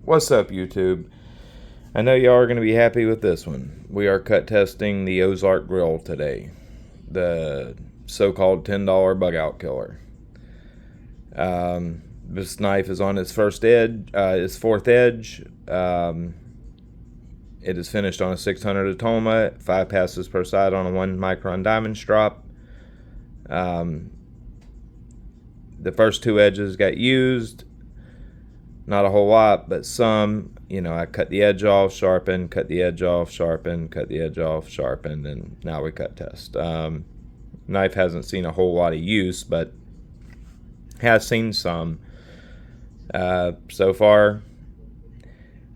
What's up, YouTube? I know y'all are going to be happy with this one. We are cut testing the Ozark grill today, the so-called $10 bug out killer. This knife is on its fourth edge. It is finished on a 600 Atoma, 5 passes per side on a 1 micron diamond strop. The first 2 edges got used. Not a whole lot, but some. I cut the edge off, sharpened, cut the edge off, sharpened, cut the edge off, sharpened, and now we cut test. Knife hasn't seen a whole lot of use, but has seen some. So far,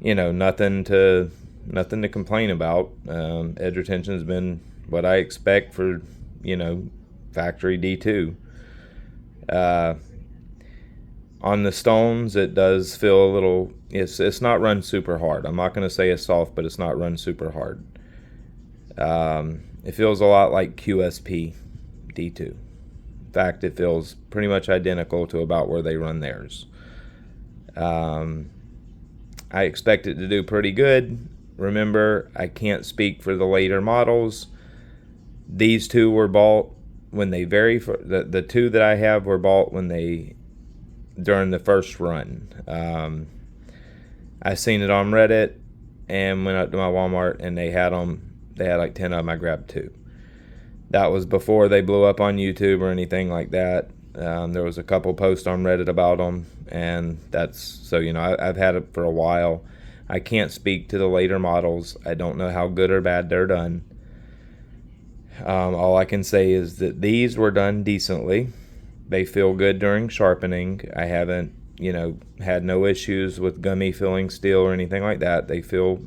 nothing to complain about. Edge retention has been what I expect for, factory D2. On the stones, it does feel a little. It's not run super hard. I'm not going to say it's soft, but it's not run super hard. It feels a lot like QSP D2. In fact, it feels pretty much identical to about where they run theirs. I expect it to do pretty good. Remember, I can't speak for the later models. These two were bought when they the two that I have were bought during the first run. I seen it on Reddit and went up to my Walmart, and they had them. They had like 10 of them. I grabbed 2. That was before they blew up on YouTube or anything like that. There was a couple posts on Reddit about them, and that's so I've had it for a while. I can't speak to the later models. I don't know how good or bad they're done. All I can say is that these were done decently. They feel good during sharpening. I haven't, had no issues with gummy filling steel or anything like that. They feel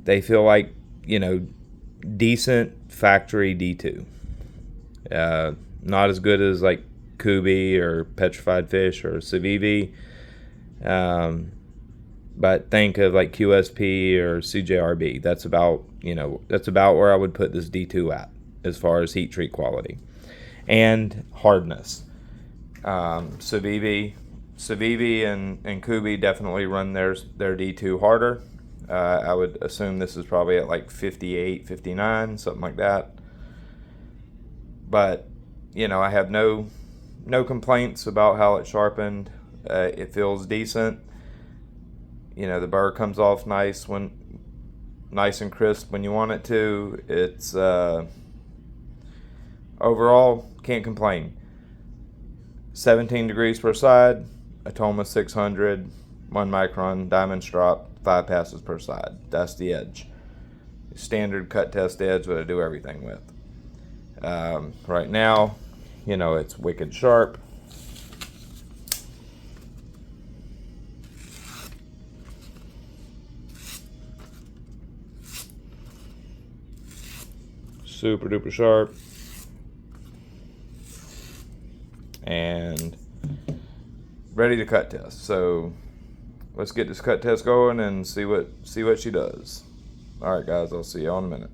like, decent factory D2. Not as good as like Kubi or Petrified Fish or Civivi. But think of like QSP or CJRB. That's about where I would put this D2 at as far as heat treat quality and hardness. Civivi and Kubi definitely run their D2 harder. I would assume this is probably at like 58, 59, something like that. But, I have no complaints about how it sharpened. It feels decent. The burr comes off nice and crisp when you want it to. It's overall, can't complain. 17 degrees per side, Atoma 600, 1 micron diamond strop, 5 passes per side. That's the edge. Standard cut test edge that I do everything with. Right now, it's wicked sharp. Super duper sharp. And ready to cut test. So let's get this cut test going and see what she does. All right, guys, I'll see y'all in a minute.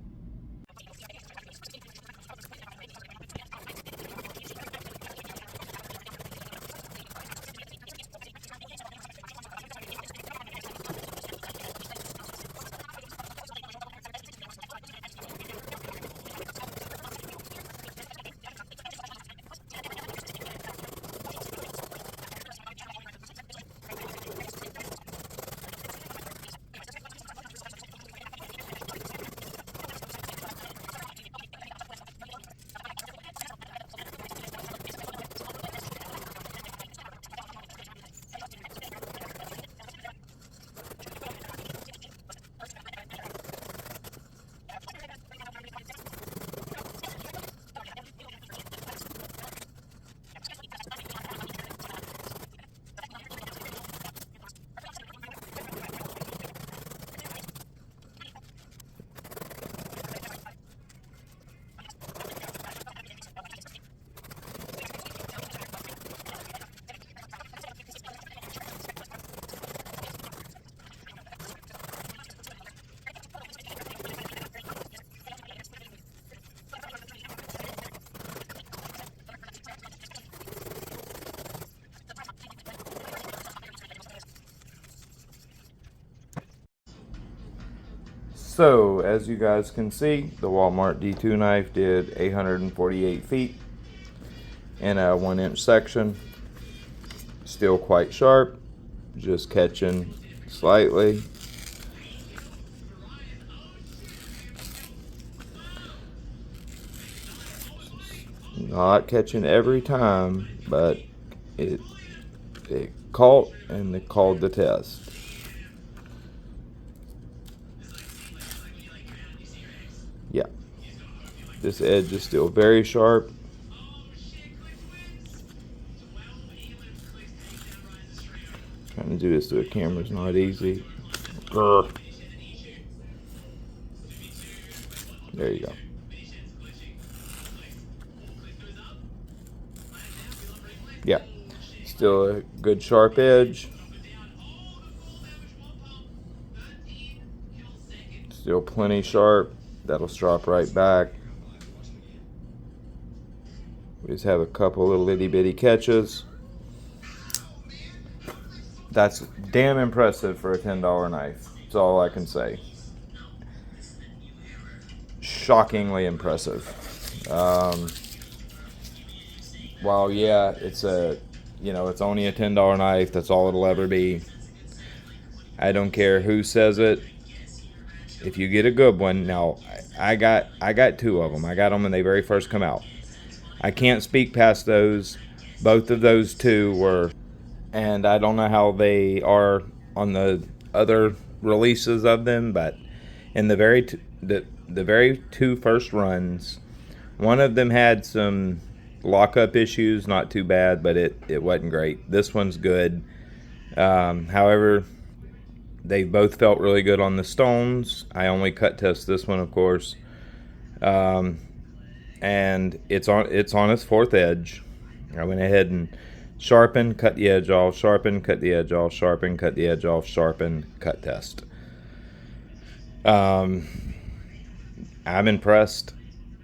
So, as you guys can see, the Walmart D2 knife did 848 feet in a 1-inch section. Still quite sharp, just catching slightly. Not catching every time, but it caught, and it called the test. Yeah, this edge is still very sharp. Trying to do this to a camera is not easy. Grr. There you go. Yeah, still a good sharp edge. Still plenty sharp. That'll strop right back. We just have a couple little itty bitty catches. That's damn impressive for a $10 knife. That's all I can say. Shockingly impressive. While yeah, it's it's only a $10 knife. That's all it'll ever be. I don't care who says it. If you get a good one, now I got two of them. I got them when they very first come out. I can't speak past those. Both of those two were, and I don't know how they are on the other releases of them, but in the very two first runs, one of them had some lockup issues, not too bad, but it wasn't great. This one's good. However, they both felt really good on the stones. I only cut test this one, of course. And it's on its fourth edge. I went ahead and sharpened, cut the edge off, sharpened, cut the edge off, sharpened, cut the edge off, sharpened, cut test. I'm impressed.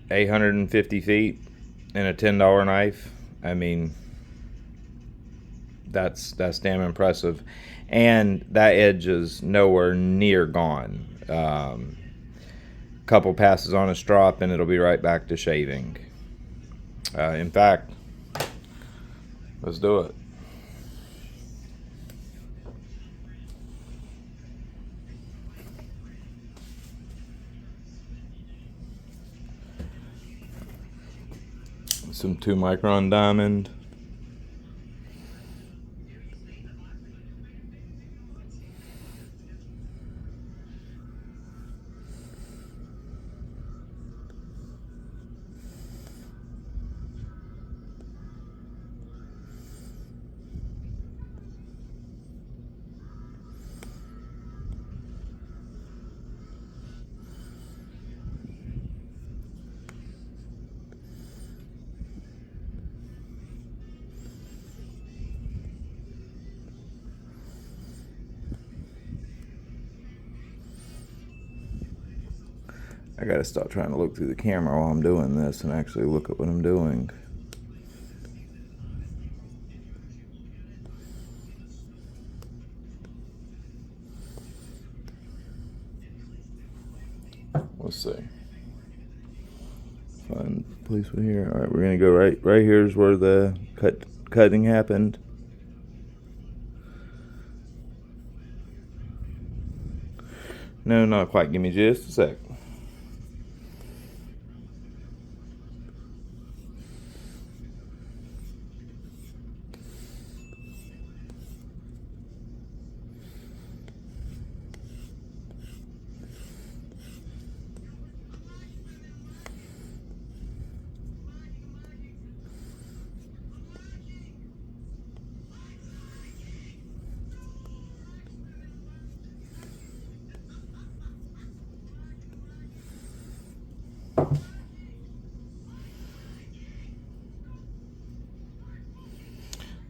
850 feet in a $10 knife. I mean, that's damn impressive. And that edge is nowhere near gone. Couple passes on a strop and it'll be right back to shaving. In fact, let's do it. Some 2-micron diamond. I gotta stop trying to look through the camera while I'm doing this and actually look at what I'm doing. Let's see. Find place right here. All right, we're gonna go right here's where the cutting happened. No, not quite. Give me just a sec.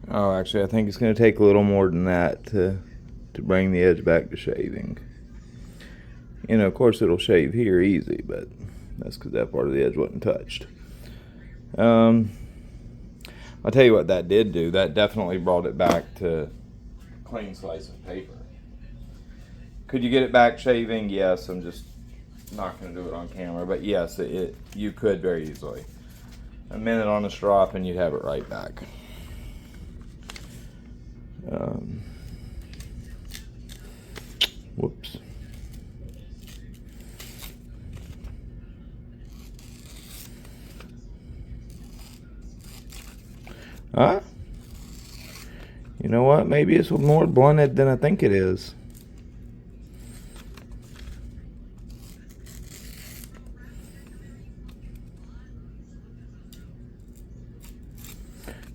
Oh, actually, I think it's going to take a little more than that to bring the edge back to shaving. You know, of course, it'll shave here easy, but that's because that part of the edge wasn't touched. I'll tell you what that did do. That definitely brought it back to a clean slice of paper. Could you get it back shaving? Yes, I'm just not going to do it on camera, but yes, you could very easily. A minute on the strop and you'd have it right back. Whoops. You know what? Maybe it's more blunted than I think it is.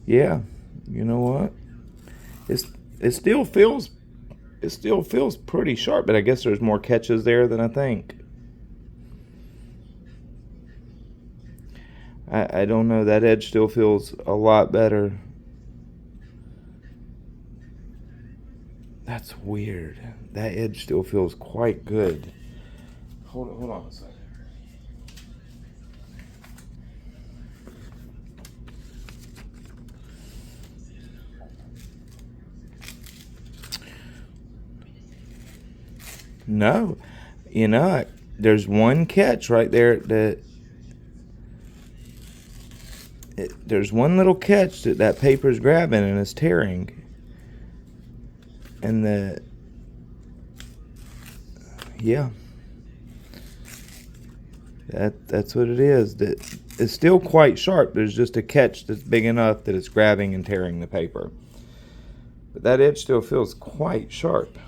Yeah, you know what? It still feels pretty sharp, but I guess there's more catches there than I think. I don't know. That edge still feels a lot better. That's weird. That edge still feels quite good. Hold on a second. No, you know, there's one catch right there there's one little catch that paper's grabbing and it's tearing. And yeah, that's what it is. It's still quite sharp. There's just a catch that's big enough that it's grabbing and tearing the paper. But that edge still feels quite sharp.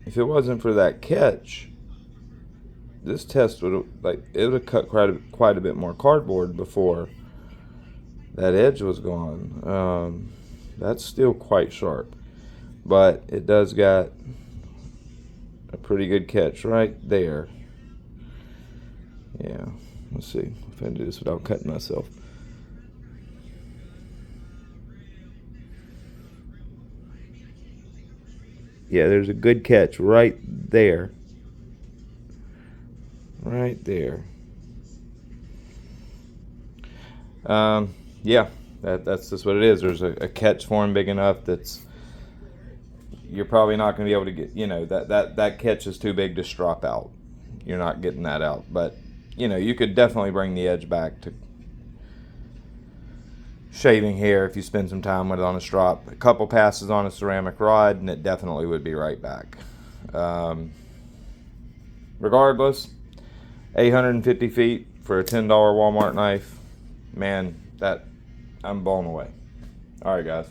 If it wasn't for that catch, this test would have cut quite a bit more cardboard before that edge was gone. That's still quite sharp, but it does got a pretty good catch right there. Yeah, let's see if I can do this without cutting myself. Yeah, there's a good catch right there. Right there. Yeah, that's just what it is. There's a catch form big enough that's you're probably not going to be able to get, that catch is too big to strop out. You're not getting that out. But, you could definitely bring the edge back to shaving hair if you spend some time with it on a strop. A couple passes on a ceramic rod and it definitely would be right back. Regardless, 850 feet for a $10 Walmart knife. Man, I'm blown away. All right, guys.